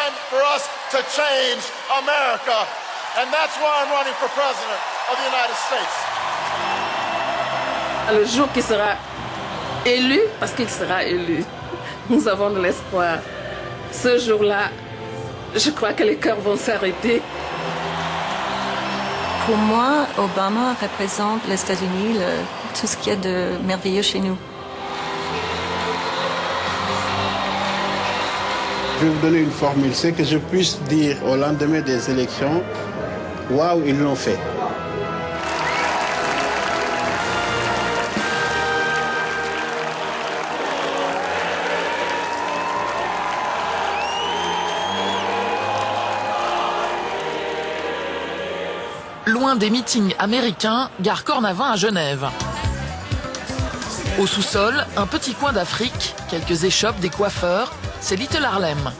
time for us to change America. And that's why I'm running for president of the United States. Le jour qu'il sera élu, parce qu'il sera élu, nous avons de l'espoir. Ce jour-là, je crois que les cœurs vont s'arrêter. Pour moi, Obama représente les États-Unis, tout ce qu'il y a de merveilleux chez nous. Je vais vous donner une formule, c'est que je puisse dire au lendemain des élections, waouh, ils l'ont fait. Loin des meetings américains, gare Cornavin à Genève. Au sous-sol, un petit coin d'Afrique, quelques échoppes, des coiffeurs, c'est Little Harlem.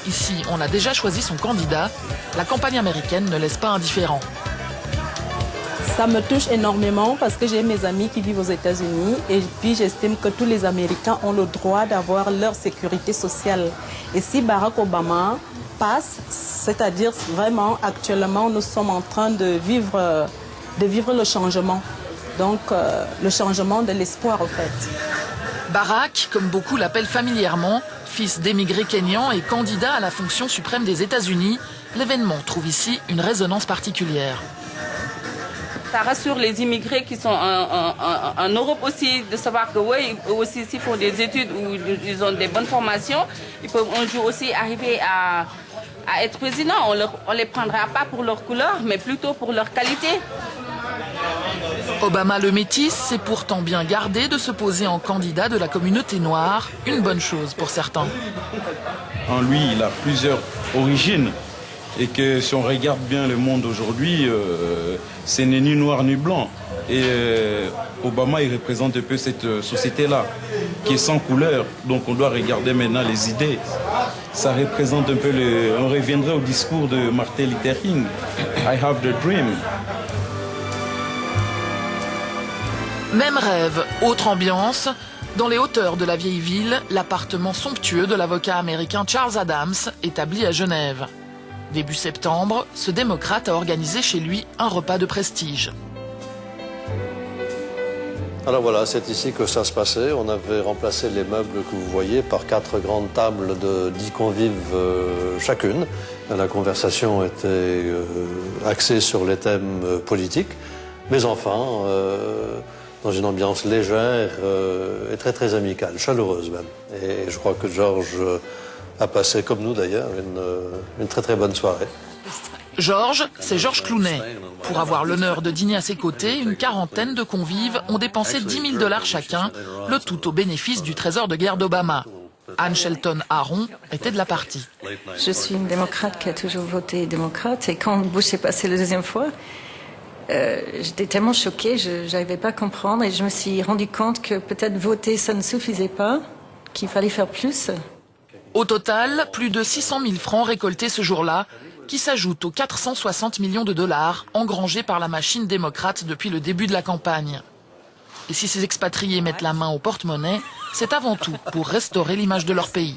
Ici, on a déjà choisi son candidat. La campagne américaine ne laisse pas indifférent. Ça me touche énormément parce que j'ai mes amis qui vivent aux États-Unis et puis j'estime que tous les Américains ont le droit d'avoir leur sécurité sociale. Et si Barack Obama passe, c'est-à-dire vraiment actuellement nous sommes en train de vivre le changement. Donc le changement de l'espoir en fait. Barack, comme beaucoup l'appellent familièrement, fils d'émigrés kenyans et candidat à la fonction suprême des États-Unis, l'événement trouve ici une résonance particulière. Ça rassure les immigrés qui sont en Europe aussi de savoir que oui, eux aussi s'ils font des études ou ils ont des bonnes formations, ils peuvent un jour aussi arriver à être président. On les prendra pas pour leur couleur, mais plutôt pour leur qualité. Obama le métis s'est pourtant bien gardé de se poser en candidat de la communauté noire, une bonne chose pour certains. En lui, il a plusieurs origines et que si on regarde bien le monde aujourd'hui, ce n'est ni noir ni blanc. Et Obama, il représente un peu cette société-là, qui est sans couleur. Donc on doit regarder maintenant les idées. Ça représente un peu on reviendrait au discours de Martin Luther King. I have the dream. Même rêve, autre ambiance. Dans les hauteurs de la vieille ville, l'appartement somptueux de l'avocat américain Charles Adams, établi à Genève. Début septembre, ce démocrate a organisé chez lui un repas de prestige. Alors voilà, c'est ici que ça se passait. On avait remplacé les meubles que vous voyez par 4 grandes tables de 10 convives chacune. La conversation était axée sur les thèmes politiques, mais enfin, dans une ambiance légère et très très amicale, chaleureuse même. Et je crois que George a passé, comme nous d'ailleurs, une très très bonne soirée. George, c'est George Clooney. Pour avoir l'honneur de dîner à ses côtés, une quarantaine de convives ont dépensé $10 000 chacun, le tout au bénéfice du trésor de guerre d'Obama. Anne Shelton Aaron était de la partie. Je suis une démocrate qui a toujours voté démocrate et quand Bush est passé la deuxième fois, j'étais tellement choquée, je n'arrivais pas à comprendre et je me suis rendu compte que peut-être voter ça ne suffisait pas, qu'il fallait faire plus. Au total, plus de 600 000 francs récoltés ce jour-là, qui s'ajoutent aux 460 millions de dollars engrangés par la machine démocrate depuis le début de la campagne. Et si ces expatriés mettent la main au porte-monnaie, c'est avant tout pour restaurer l'image de leur pays.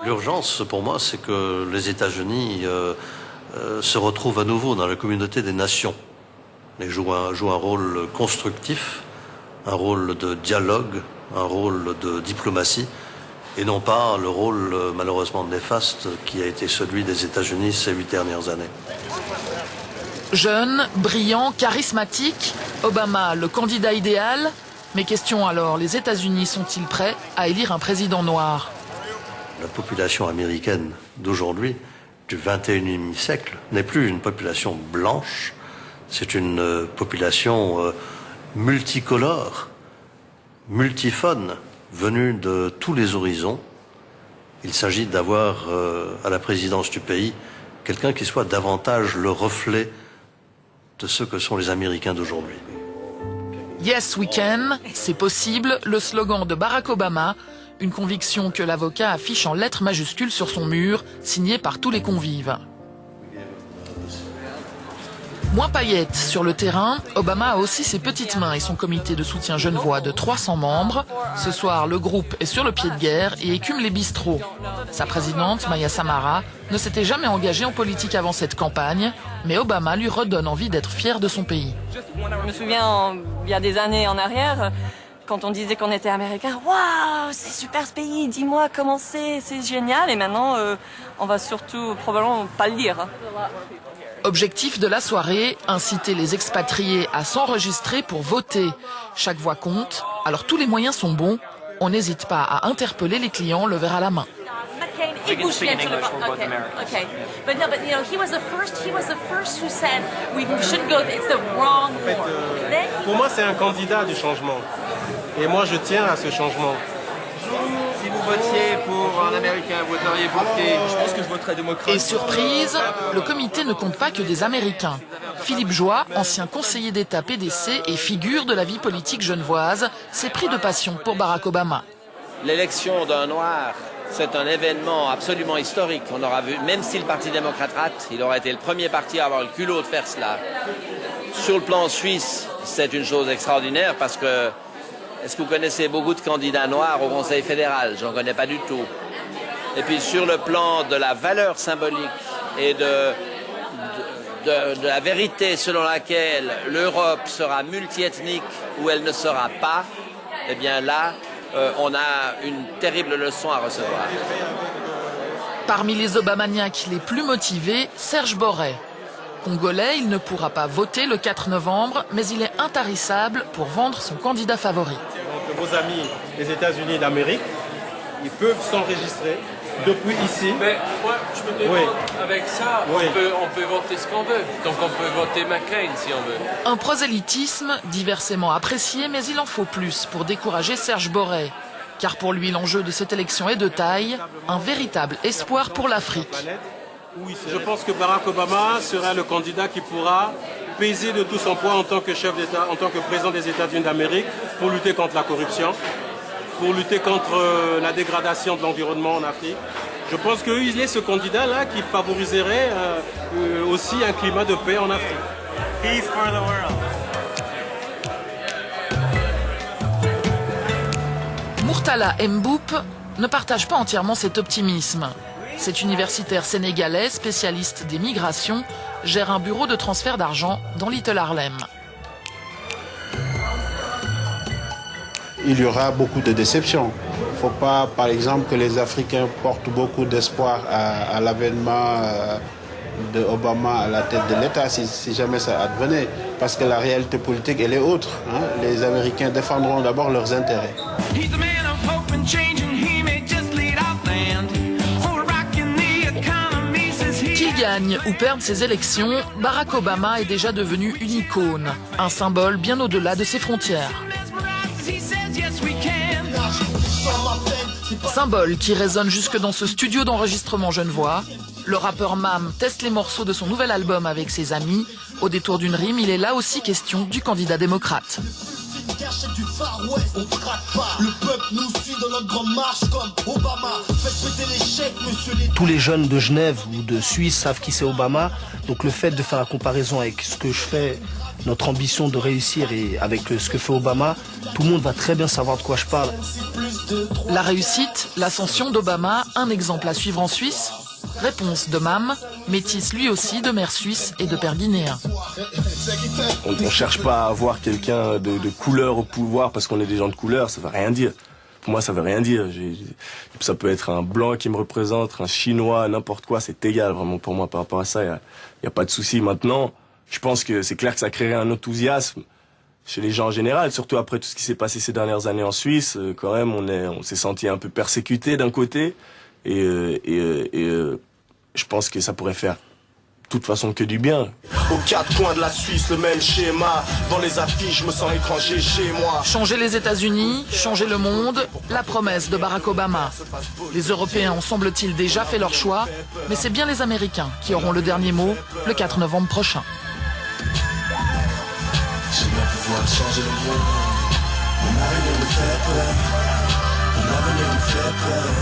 L'urgence, pour moi, c'est que les États-Unis se retrouvent à nouveau dans la communauté des nations. Ils jouent un rôle constructif, un rôle de dialogue, un rôle de diplomatie, et non pas le rôle malheureusement néfaste qui a été celui des États-Unis ces 8 dernières années. Jeune, brillant, charismatique, Obama, le candidat idéal. Mais question alors, les États-Unis sont-ils prêts à élire un président noir? La population américaine d'aujourd'hui, du 21e siècle, n'est plus une population blanche, c'est une population multicolore, multiphone, venue de tous les horizons. Il s'agit d'avoir à la présidence du pays quelqu'un qui soit davantage le reflet de ce que sont les Américains d'aujourd'hui. Yes, we can, c'est possible, le slogan de Barack Obama, une conviction que l'avocat affiche en lettres majuscules sur son mur, signée par tous les convives. Moins paillettes sur le terrain, Obama a aussi ses petites mains et son comité de soutien genevois de 300 membres. Ce soir, le groupe est sur le pied de guerre et écume les bistrots. Sa présidente, Maya Samara, ne s'était jamais engagée en politique avant cette campagne, mais Obama lui redonne envie d'être fier de son pays. Je me souviens, il y a des années en arrière, quand on disait qu'on était américain, waouh, c'est super ce pays, dis-moi comment c'est génial. Et maintenant, on va surtout probablement pas le dire. Objectif de la soirée, inciter les expatriés à s'enregistrer pour voter. Chaque voix compte, alors tous les moyens sont bons. On n'hésite pas à interpeller les clients le verre à la main. Pour moi, c'est un candidat du changement. Et moi, je tiens à ce changement. Si vous votiez pour un Américain, vous voteriez pour qui? Je pense que je voterais démocrate. Et surprise, le comité ne compte pas que des Américains. Philippe Joie, ancien conseiller d'État PDC et figure de la vie politique genevoise, s'est pris de passion pour Barack Obama. L'élection d'un Noir, c'est un événement absolument historique. On aura vu, même si le Parti démocrate rate, il aura été le premier parti à avoir le culot de faire cela. Sur le plan suisse, c'est une chose extraordinaire parce que est-ce que vous connaissez beaucoup de candidats noirs au Conseil fédéral? J'en connais pas du tout. Et puis sur le plan de la valeur symbolique et de la vérité selon laquelle l'Europe sera multiethnique ou elle ne sera pas, eh bien là, on a une terrible leçon à recevoir. Parmi les Obamaniacs les plus motivés, Serge Borret. Congolais, il ne pourra pas voter le 4 novembre, mais il est intarissable pour vendre son candidat favori. Donc, vos amis des États-Unis d'Amérique, ils peuvent s'enregistrer depuis ici. Mais moi, je me demande, avec ça, on peut voter ce qu'on veut. Donc on peut voter McCain si on veut. Un prosélytisme diversement apprécié, mais il en faut plus pour décourager Serge Borret. Car pour lui, l'enjeu de cette élection est de taille, un véritable espoir pour l'Afrique. Je pense que Barack Obama sera le candidat qui pourra peser de tout son poids en tant que chef d'État, en tant que président des États-Unis d'Amérique, pour lutter contre la corruption, pour lutter contre la dégradation de l'environnement en Afrique. Je pense qu'il est ce candidat-là qui favoriserait aussi un climat de paix en Afrique. Peace for the world. Murtala Mboup ne partage pas entièrement cet optimisme. Cet universitaire sénégalais, spécialiste des migrations, gère un bureau de transfert d'argent dans Little Harlem. Il y aura beaucoup de déceptions. Il ne faut pas, par exemple, que les Africains portent beaucoup d'espoir à l'avènement d'Obama à la tête de l'État, si jamais ça advenait. Parce que la réalité politique, elle est autre. Hein. Les Américains défendront d'abord leurs intérêts. Qu'il gagne ou perde ses élections, Barack Obama est déjà devenu une icône, un symbole bien au-delà de ses frontières. Symbole qui résonne jusque dans ce studio d'enregistrement genevois. Le rappeur Mam teste les morceaux de son nouvel album avec ses amis. Au détour d'une rime, il est là aussi question du candidat démocrate. Tous les jeunes de Genève ou de Suisse savent qui c'est Obama. Donc le fait de faire la comparaison avec ce que je fais, notre ambition de réussir et avec ce que fait Obama, tout le monde va très bien savoir de quoi je parle. La réussite, l'ascension d'Obama, un exemple à suivre en Suisse. Réponse de Mam, métis lui aussi de mère suisse et de père guinéen. On ne cherche pas à avoir quelqu'un de couleur au pouvoir parce qu'on est des gens de couleur, ça veut rien dire. Pour moi, ça veut rien dire. Ça peut être un blanc qui me représente, un chinois, n'importe quoi, c'est égal vraiment pour moi par rapport à ça. Il y a pas de souci. Maintenant, je pense que c'est clair que ça créerait un enthousiasme chez les gens en général, surtout après tout ce qui s'est passé ces dernières années en Suisse. Quand même, on s'est senti un peu persécuté d'un côté. Et je pense que ça pourrait faire de toute façon que du bien. Aux quatre coins de la Suisse, le même schéma. Dans les affiches, je me sens étranger chez moi. Changer les États-Unis, changer le monde, la promesse de Barack Obama. Les Européens ont, semble-t-il, déjà fait leur choix, mais c'est bien les Américains qui auront le dernier mot le 4 novembre prochain. Je vais pouvoir changer le monde. Mon avenir me fait peur. Mon avenir me fait peur.